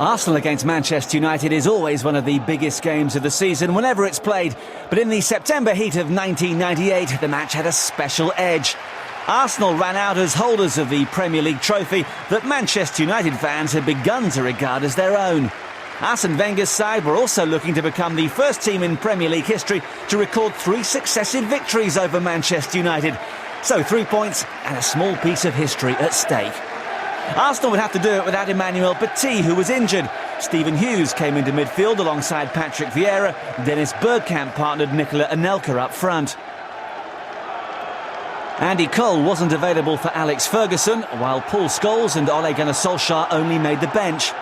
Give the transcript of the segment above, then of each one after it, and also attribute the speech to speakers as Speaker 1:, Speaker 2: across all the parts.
Speaker 1: Arsenal against Manchester United is always one of the biggest games of the season whenever it's played. But in the September heat of 1998, the match had a special edge. Arsenal ran out as holders of the Premier League trophy that Manchester United fans had begun to regard as their own. Arsene Wenger's side were also looking to become the first team in Premier League history to record 3 successive victories over Manchester United. So 3 points and a small piece of history at stake. Arsenal would have to do it without Emmanuel Petit, who was injured. Stephen Hughes came into midfield alongside Patrick Vieira. Dennis Bergkamp partnered Nicola Anelka up front. Andy Cole wasn't available for Alex Ferguson, while Paul Scholes and Ole Gunnar Solskjaer only made the bench.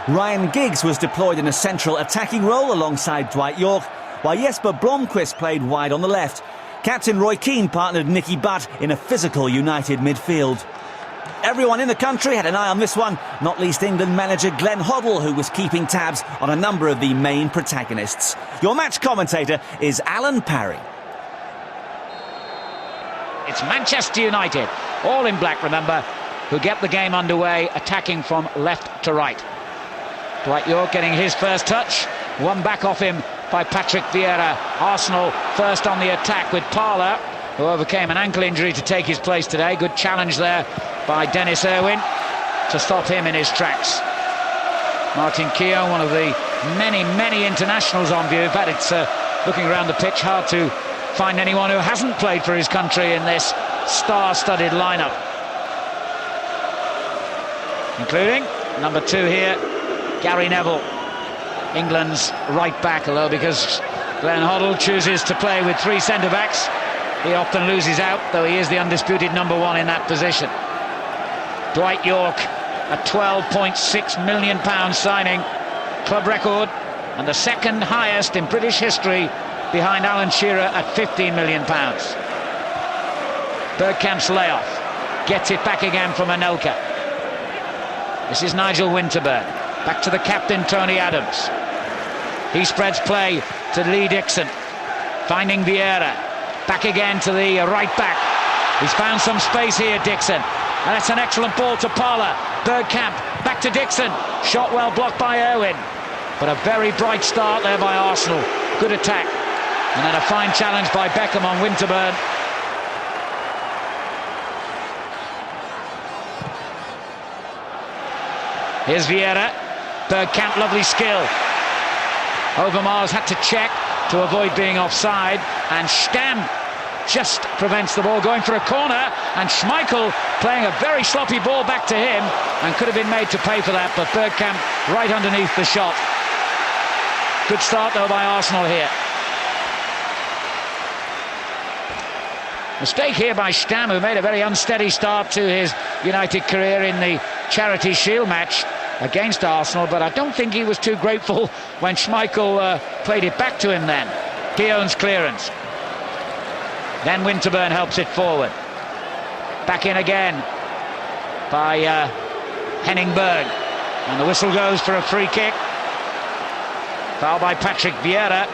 Speaker 1: Ryan Giggs was deployed in a central attacking role alongside Dwight Yorke, while Jesper Blomqvist played wide on the left. Captain Roy Keane partnered Nicky Butt in a physical United midfield. Everyone in the country had an eye on this one, not least England manager Glenn Hoddle, who was keeping tabs on a number of the main protagonists. Your match commentator is Alan Parry.
Speaker 2: It's Manchester United, all in black, remember, who get the game underway, attacking from left to right. Dwight Yorke getting his first touch, one back off him by Patrick Vieira. Arsenal first on the attack with Parler, who overcame an ankle injury to take his place today. Good challenge there by Dennis Irwin to stop him in his tracks. Martin Keown, one of the many internationals on view. In fact, it's looking around the pitch hard to find anyone who hasn't played for his country in this star-studded lineup, including number 2 here, Gary Neville, England's right back, although because Glenn Hoddle chooses to play with 3 centre-backs, he often loses out, though he is the undisputed number 1 in that position. Dwight Yorke, a £12.6 million signing, club record, and the second highest in British history behind Alan Shearer at £15 million. Bergkamp's layoff, gets it back again from Anelka. This is Nigel Winterburn, back to the captain Tony Adams. He spreads play to Lee Dixon, finding Vieira, back again to the right back. He's found some space here, Dixon, and that's an excellent ball to Parler. Bergkamp, back to Dixon, shot well blocked by Irwin, but a very bright start there by Arsenal. Good attack, and then a fine challenge by Beckham on Winterburn. Here's Vieira, Bergkamp, lovely skill. Overmars had to check to avoid being offside, and Stam just prevents the ball going for a corner, and Schmeichel playing a very sloppy ball back to him, and could have been made to pay for that, but Bergkamp right underneath the shot. Good start though by Arsenal here. Mistake here by Stam, who made a very unsteady start to his United career in the Charity Shield match against Arsenal, but I don't think he was too grateful when Schmeichel played it back to him then. Keown's clearance. Then Winterburn helps it forward. Back in again by Henning Berg. And the whistle goes for a free kick. Foul by Patrick Vieira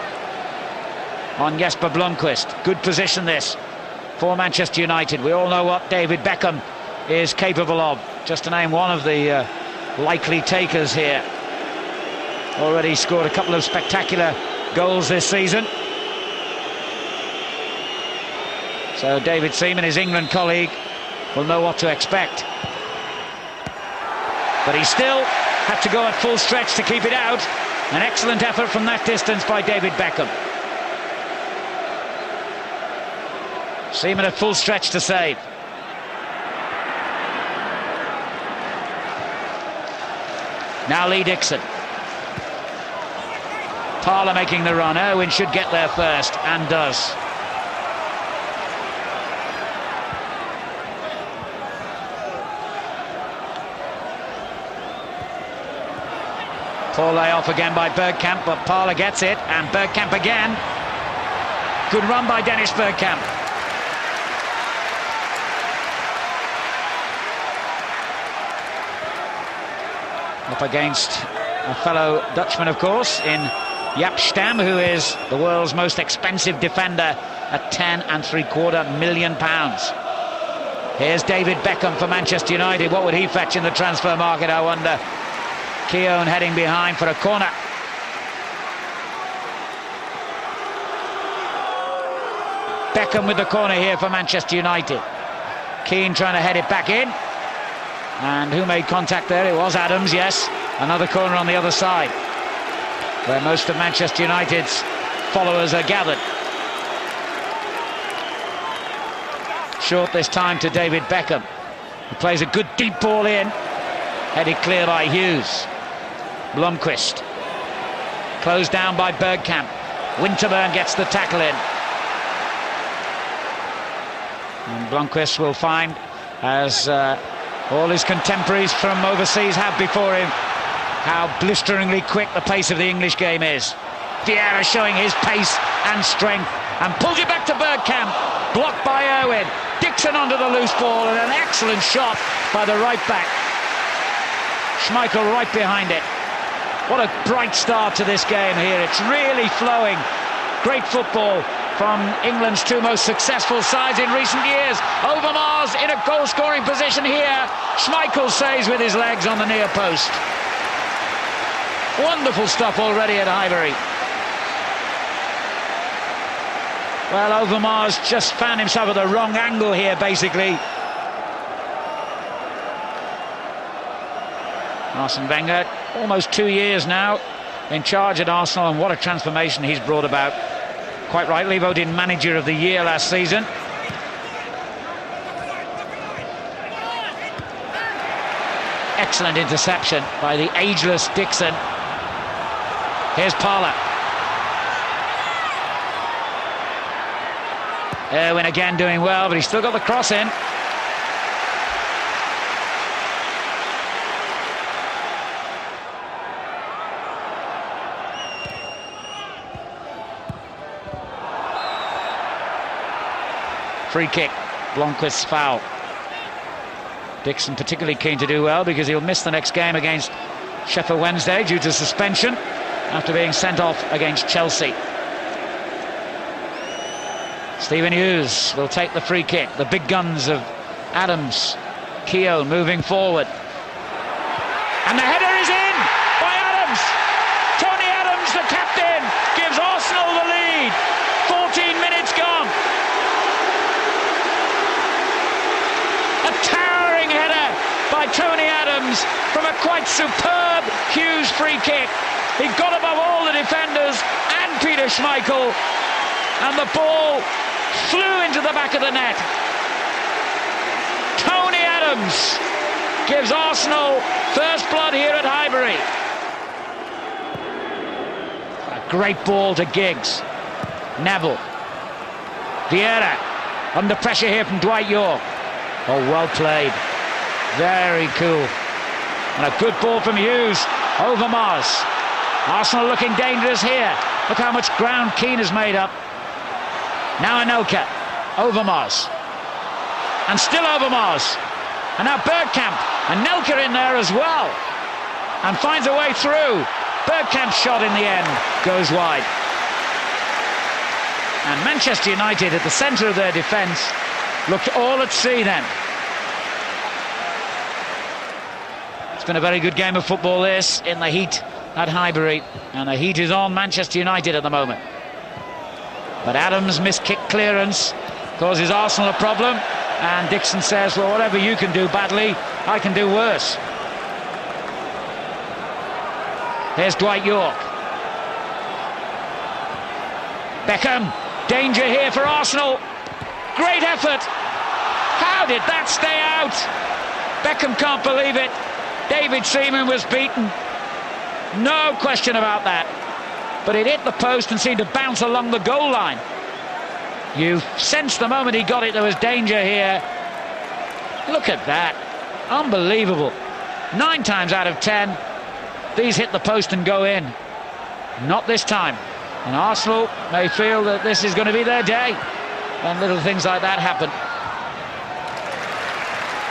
Speaker 2: on Jesper Blomqvist. Good position this for Manchester United. We all know what David Beckham is capable of. Just to name one of the likely takers here. Already scored a couple of spectacular goals this season. So David Seaman, his England colleague, will know what to expect. But he still had to go at full stretch to keep it out. An excellent effort from that distance by David Beckham. Seaman at full stretch to save. Now Lee Dixon. Parler making the run. Irwin should get there first, and does. Poor layoff again by Bergkamp, but Parler gets it, and Bergkamp again. Good run by Dennis Bergkamp. Up against a fellow Dutchman, of course, in Jaap Stam, who is the world's most expensive defender at £10.75 million. Here's David Beckham for Manchester United. What would he fetch in the transfer market, I wonder? Keown heading behind for a corner. Beckham with the corner here for Manchester United. Keane trying to head it back in. And who made contact there? It was Adams, yes. Another corner on the other side, where most of Manchester United's followers are gathered. Short this time to David Beckham. He plays a good deep ball in. Headed clear by Hughes. Blomqvist. Closed down by Bergkamp. Winterburn gets the tackle in. And Blomqvist will find, as all his contemporaries from overseas have before him, how blisteringly quick the pace of the English game is. Vieira showing his pace and strength, and pulls it back to Bergkamp. Blocked by Irwin. Dixon onto the loose ball, and an excellent shot by the right back. Schmeichel right behind it. What a bright start to this game here. It's really flowing. Great football from England's two most successful sides in recent years. Overmars in a goal-scoring position here. Schmeichel saves with his legs on the near post. Wonderful stuff already at Highbury. Well, Overmars just found himself at the wrong angle here, basically. Arsene Wenger, almost 2 years now in charge at Arsenal, and what a transformation he's brought about. Quite rightly voted Manager of the Year last season. Excellent interception by the ageless Dixon. Here's Parlour. Irwin again doing well, but he's still got the cross in. Free kick, Blomqvist's foul. Dixon particularly keen to do well because he'll miss the next game against Sheffield Wednesday due to suspension after being sent off against Chelsea. Stephen Hughes will take the free kick. The big guns of Adams. Keown moving forward. And the header is in by Adams. Tony Adams, the captain, gives Arsenal the lead. 14 minutes gone. A towering header by Tony Adams from a quite superb Hughes free kick. He got above all the defenders and Peter Schmeichel, and the ball flew into the back of the net. Tony Adams gives Arsenal first blood here at Highbury. A great ball to Giggs. Neville. Vieira under pressure here from Dwight Yorke. Oh, well played. Very cool. And a good ball from Hughes. Overmars. Arsenal looking dangerous here. Look how much ground Keane has made up. Now Anelka. Overmars. And still Overmars. And now Bergkamp. Anelka in there as well. And finds a way through. Bergkamp's shot in the end goes wide. And Manchester United at the centre of their defence looked all at sea then. It's been a very good game of football, this, in the heat at Highbury. And the heat is on Manchester United at the moment. But Adams' missed kick clearance causes Arsenal a problem. And Dixon says, well, whatever you can do badly, I can do worse. Here's Dwight Yorke. Beckham. Danger here for Arsenal. Great effort. How did that stay out? Beckham can't believe it. David Seaman was beaten. No question about that. But it hit the post and seemed to bounce along the goal line. You sensed the moment he got it, there was danger here. Look at that. Unbelievable. 9 times out of 10, these hit the post and go in. Not this time. And Arsenal may feel that this is going to be their day. And little things like that happen.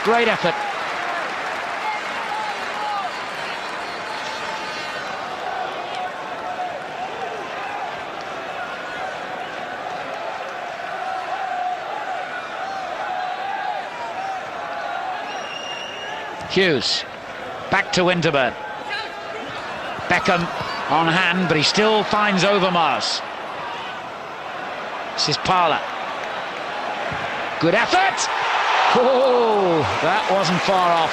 Speaker 2: Great effort. Hughes. Back to Winterburn. Beckham on hand, but he still finds Overmars. This is Parlour. Good effort! Oh, that wasn't far off.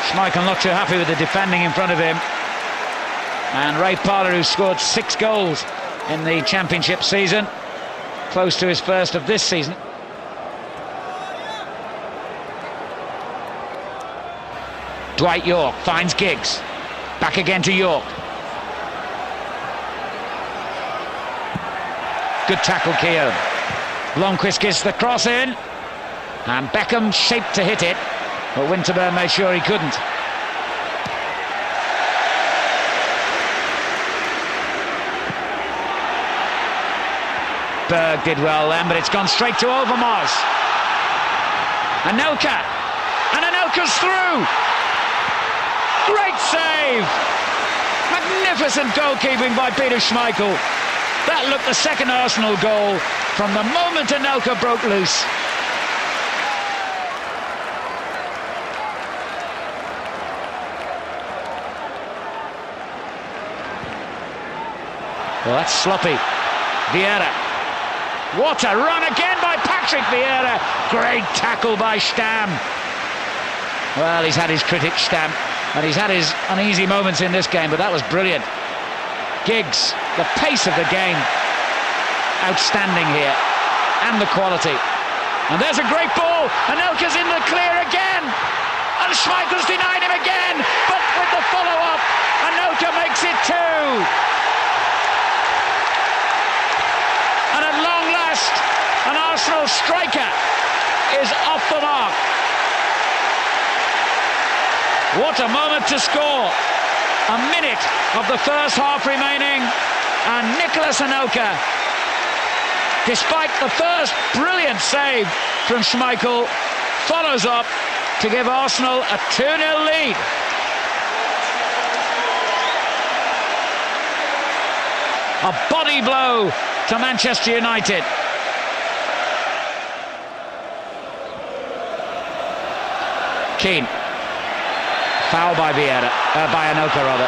Speaker 2: Schmeichel not too happy with the defending in front of him. And Ray Parlour, who scored 6 goals in the championship season, close to his first of this season. Dwight Yorke finds Giggs. Back again to Yorke. Good tackle, Keown. Blomqvist gets the cross in. And Beckham shaped to hit it, but Winterburn made sure he couldn't. Berg did well then, but it's gone straight to Overmars. Anelka. And Anelka's through. Great save! Magnificent goalkeeping by Peter Schmeichel. That looked the second Arsenal goal from the moment Anelka broke loose. Well, that's sloppy. Vieira. What a run again by Patrick Vieira. Great tackle by Stam. Well, he's had his critics, Stam. And he's had his uneasy moments in this game, but that was brilliant. Giggs, the pace of the game, outstanding here, and the quality. And there's a great ball, Anelka's in the clear again, and Schmeichel's denied him again, but with the follow-up, Anelka makes it 2. And at long last, an Arsenal striker is off the mark. What a moment to score. A minute of the first half remaining, and Nicolas Anelka, despite the first brilliant save from Schmeichel, follows up to give Arsenal a 2-0 lead. A body blow to Manchester United. Keane. Foul by Vieira, by Anelka rather.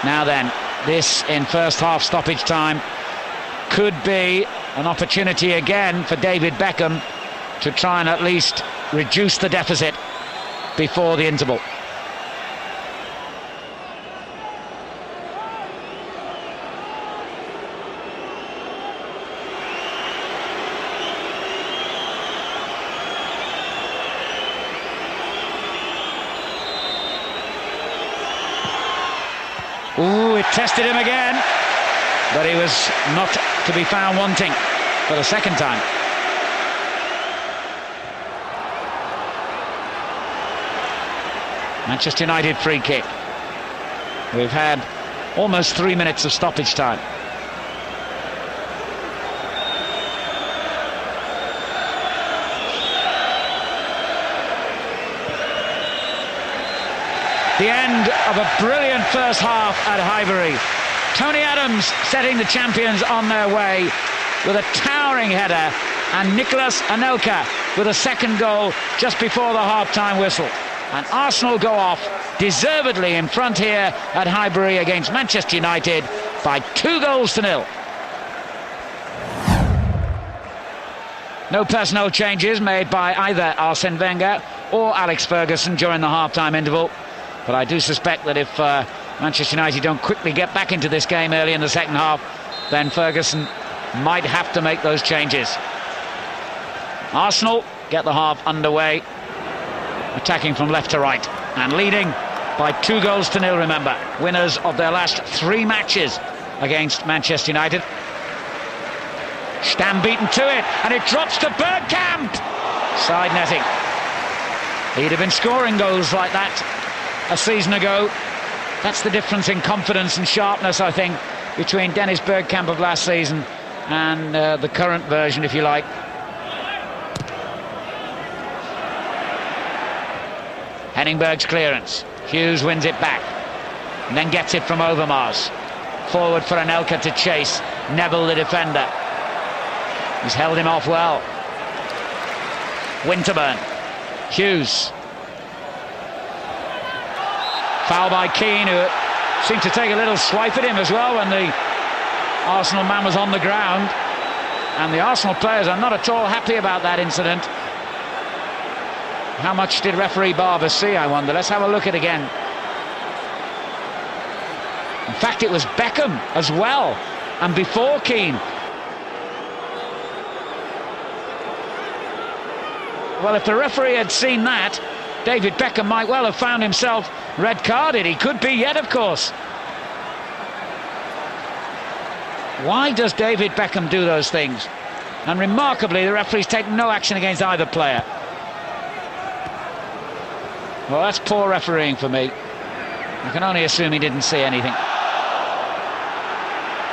Speaker 2: Now then, this in first half stoppage time could be an opportunity again for David Beckham to try and at least reduce the deficit before the interval. Ooh, it tested him again, but he was not to be found wanting for the second time. Manchester United free kick. We've had almost 3 minutes of stoppage time. The end of a brilliant first half at Highbury. Tony Adams setting the champions on their way with a towering header, and Nicolas Anelka with a second goal just before the half-time whistle. And Arsenal go off deservedly in front here at Highbury against Manchester United by 2-0. No personnel changes made by either Arsene Wenger or Alex Ferguson during the half-time interval. But I do suspect that if Manchester United don't quickly get back into this game early in the second half, then Ferguson might have to make those changes. Arsenal get the half underway, attacking from left to right, and leading by 2-0, remember. Winners of their last 3 matches against Manchester United. Stam beaten to it, and it drops to Bergkamp. Side netting. He'd have been scoring goals like that a season ago. That's the difference in confidence and sharpness, I think, between Dennis Bergkamp of last season and the current version, if you like. Henningberg's clearance. Hughes wins it back and then gets it from Overmars. Forward for Anelka to chase. Neville, the defender. He's held him off well. Winterburn. Hughes. Foul by Keane, who seemed to take a little swipe at him as well when the Arsenal man was on the ground. And the Arsenal players are not at all happy about that incident. How much did referee Barber see, I wonder? Let's have a look at it again. In fact, it was Beckham as well, and before Keane. Well, if the referee had seen that, David Beckham might well have found himself red carded. He could be yet, of course. Why does David Beckham do those things? And remarkably, the referee's taken no action against either player. Well, that's poor refereeing for me. I can only assume he didn't see anything.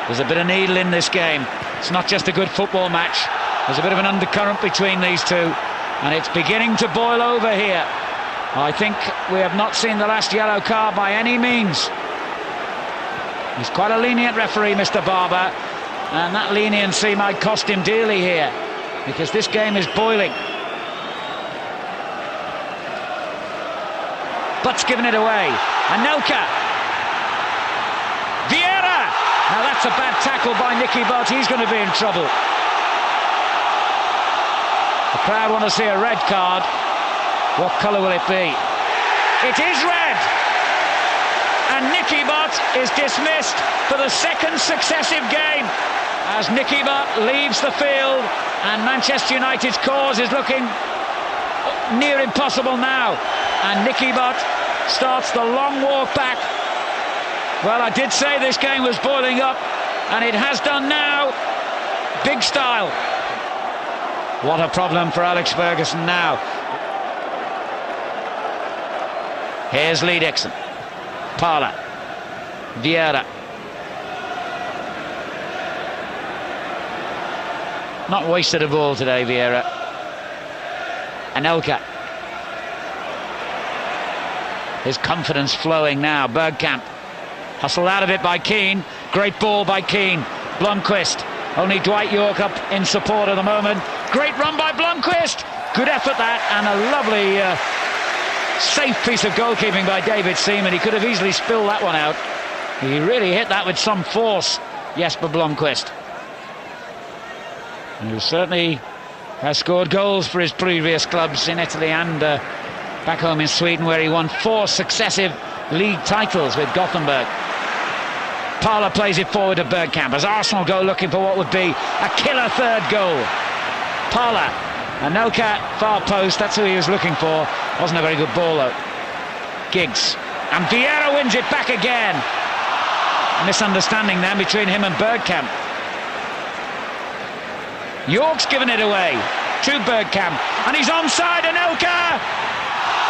Speaker 2: There's a bit of needle in this game. It's not just a good football match. There's a bit of an undercurrent between these two, and it's beginning to boil over here. I think we have not seen the last yellow card by any means. He's quite a lenient referee, Mr. Barber, and that leniency might cost him dearly here, because this game is boiling. Butt's given it away. Anelka. Vieira. Now that's a bad tackle by Nicky Butt. He's going to be in trouble. The crowd want to see a red card. What colour will it be? It is red. And Nicky Butt is dismissed for the second successive game as Nicky Butt leaves the field, and Manchester United's cause is looking near impossible now. And Nicky Butt starts the long walk back. Well, I did say this game was boiling up, and it has done now. Big style. What a problem for Alex Ferguson now. Here's Lee Dixon. Parla. Vieira. Not wasted a ball today, Vieira. Anelka. His confidence flowing now. Bergkamp. Hustled out of it by Keane. Great ball by Keane. Blomqvist. Only Dwight York up in support at the moment. Great run by Blomqvist. Good effort that, and a lovely safe piece of goalkeeping by David Seaman. He could have easily spilled that one out. He really hit that with some force, Jesper Blomqvist, who certainly has scored goals for his previous clubs in Italy and back home in Sweden, where he won 4 successive league titles with Gothenburg. Parla plays it forward to Bergkamp as Arsenal go looking for what would be a killer third goal. Parla, Anelka, far post, that's who he was looking for. Wasn't a very good ball though. Giggs, and Vieira wins it back again. Misunderstanding then between him and Bergkamp. York's given it away to Bergkamp, and he's onside. Anelka!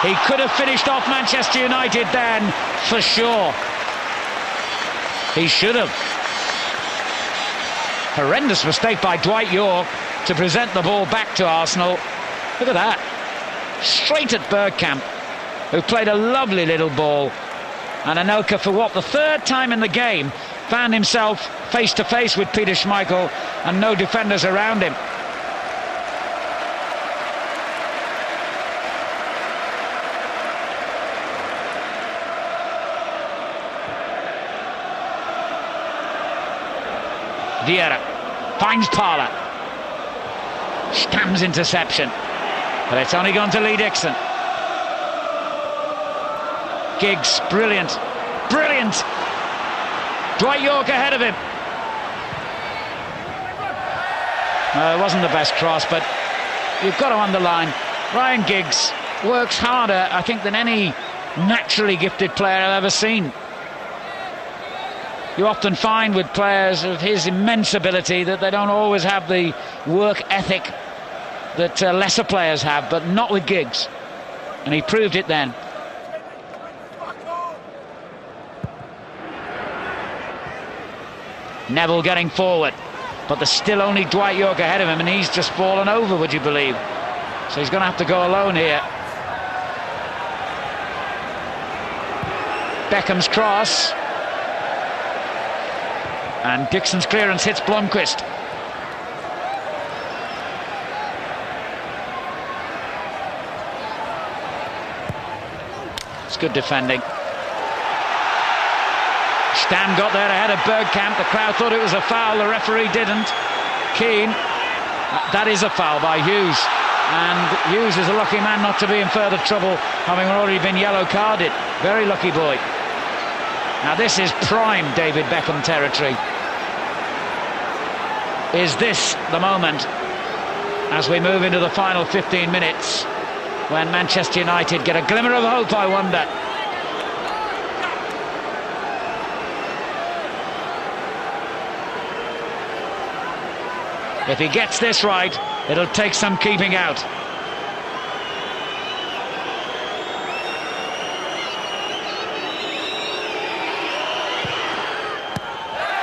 Speaker 2: He could have finished off Manchester United then, for sure. He should have. Horrendous mistake by Dwight York to present the ball back to Arsenal. Look at that. Straight at Bergkamp, who played a lovely little ball. And Anelka, for what, the third time in the game, found himself face to face with Peter Schmeichel and no defenders around him. Vieira finds Parla. Stam's interception, but it's only gone to Lee Dixon. Giggs, brilliant, brilliant. Dwight York ahead of him. It wasn't the best cross, but you've got to underline, Ryan Giggs works harder, I think, than any naturally gifted player I've ever seen. You often find with players of his immense ability that they don't always have the work ethic that lesser players have, but not with Giggs. And he proved it then. Neville getting forward, but there's still only Dwight York ahead of him, and he's just fallen over, would you believe? So he's going to have to go alone here. Beckham's cross. And Dixon's clearance hits Blomqvist. It's good defending. Stam got there ahead of Bergkamp. The crowd thought it was a foul. The referee didn't. Keane. That is a foul by Hughes. And Hughes is a lucky man not to be in further trouble, having already been yellow carded. Very lucky boy. Now this is prime David Beckham territory. Is this the moment, as we move into the final 15 minutes, when Manchester United get a glimmer of hope, I wonder? If he gets this right, it'll take some keeping out.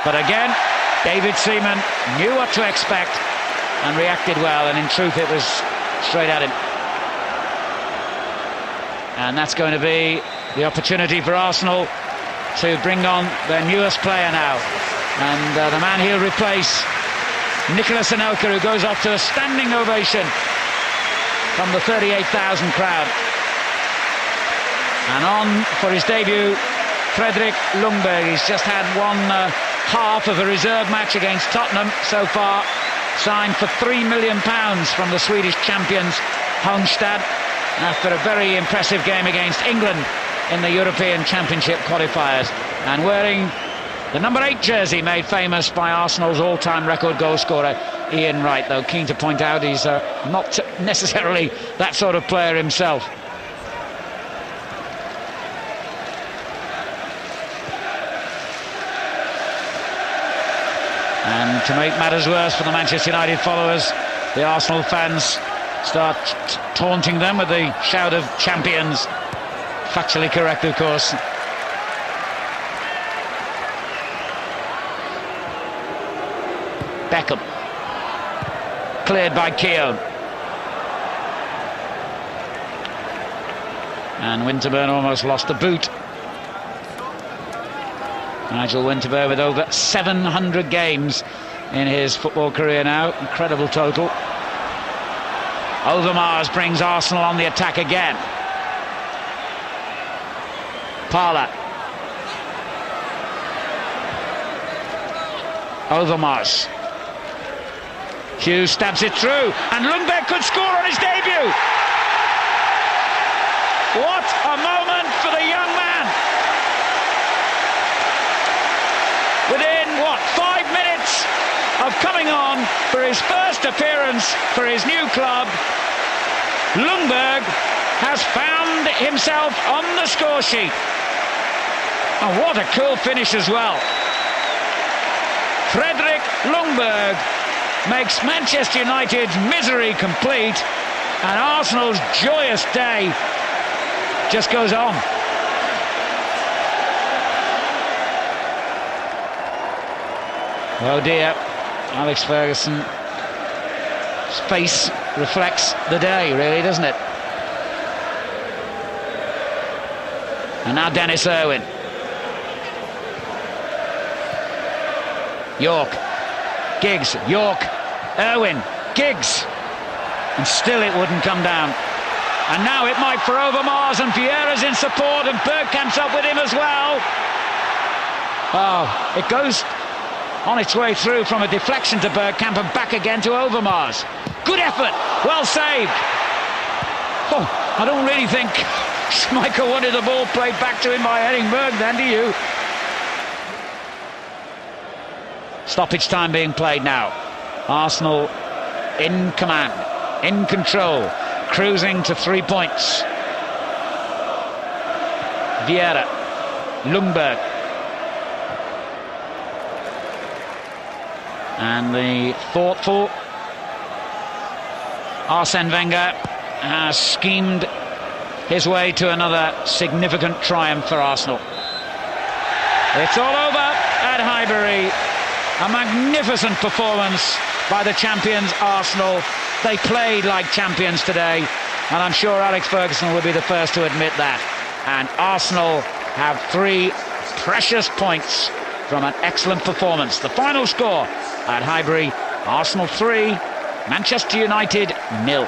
Speaker 2: But again, David Seaman knew what to expect and reacted well, and in truth it was straight at him. And that's going to be the opportunity for Arsenal to bring on their newest player now. And the man he'll replace, Nicolas Anelka, who goes off to a standing ovation from the 38,000 crowd. And on for his debut, Fredrik Ljungberg. He's just had one half of a reserve match against Tottenham so far, signed for £3 million from the Swedish champions Halmstad after a very impressive game against England in the European Championship qualifiers, and wearing the number 8 jersey made famous by Arsenal's all-time record goal scorer Ian Wright, though keen to point out he's not necessarily that sort of player himself. And to make matters worse for the Manchester United followers, the Arsenal fans start taunting them with the shout of champions. Factually correct, of course. Beckham. Cleared by Keown. And Winterburn almost lost the boot. Nigel Winterburn with over 700 games in his football career now. Incredible total. Overmars brings Arsenal on the attack again. Parla. Overmars. Hughes stabs it through, and Ljungberg could score on his debut. What a moment for the young man. Within, 5 minutes of coming on for his first appearance for his new club, Ljungberg has found himself on the score sheet. And what a cool finish as well. Fredrik Ljungberg makes Manchester United's misery complete, and Arsenal's joyous day just goes on. Oh dear, Alex Ferguson's face reflects the day, really, doesn't it? And now Dennis Irwin. York, Giggs, York, Irwin, Giggs, and still it wouldn't come down. And now it might for Overmars, and Vieira's in support, and Bergkamp's up with him as well. Oh, it goes on its way through from a deflection to Bergkamp and back again to Overmars. Good effort, well saved. Oh, I don't really think Schmeichel wanted the ball played back to him by Henningberg then, do you? Stoppage time being played now. Arsenal in command, in control, cruising to 3 points. Vieira, Ljungberg. And the thoughtful Arsene Wenger has schemed his way to another significant triumph for Arsenal. It's all over at Highbury. A magnificent performance by the champions Arsenal. They played like champions today, and I'm sure Alex Ferguson will be the first to admit that. And Arsenal have 3 precious points from an excellent performance. The final score at Highbury: Arsenal 3, Manchester United 0.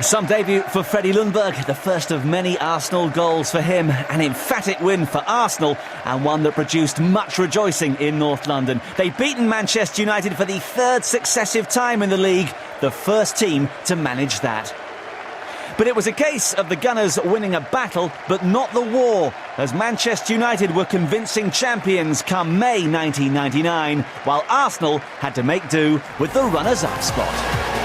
Speaker 1: Some debut for Freddie Ljungberg, the first of many Arsenal goals for him. An emphatic win for Arsenal and one that produced much rejoicing in North London. They've beaten Manchester United for the third successive time in the league, the first team to manage that. But it was a case of the Gunners winning a battle, but not the war, as Manchester United were convincing champions come May 1999, while Arsenal had to make do with the runners-up spot.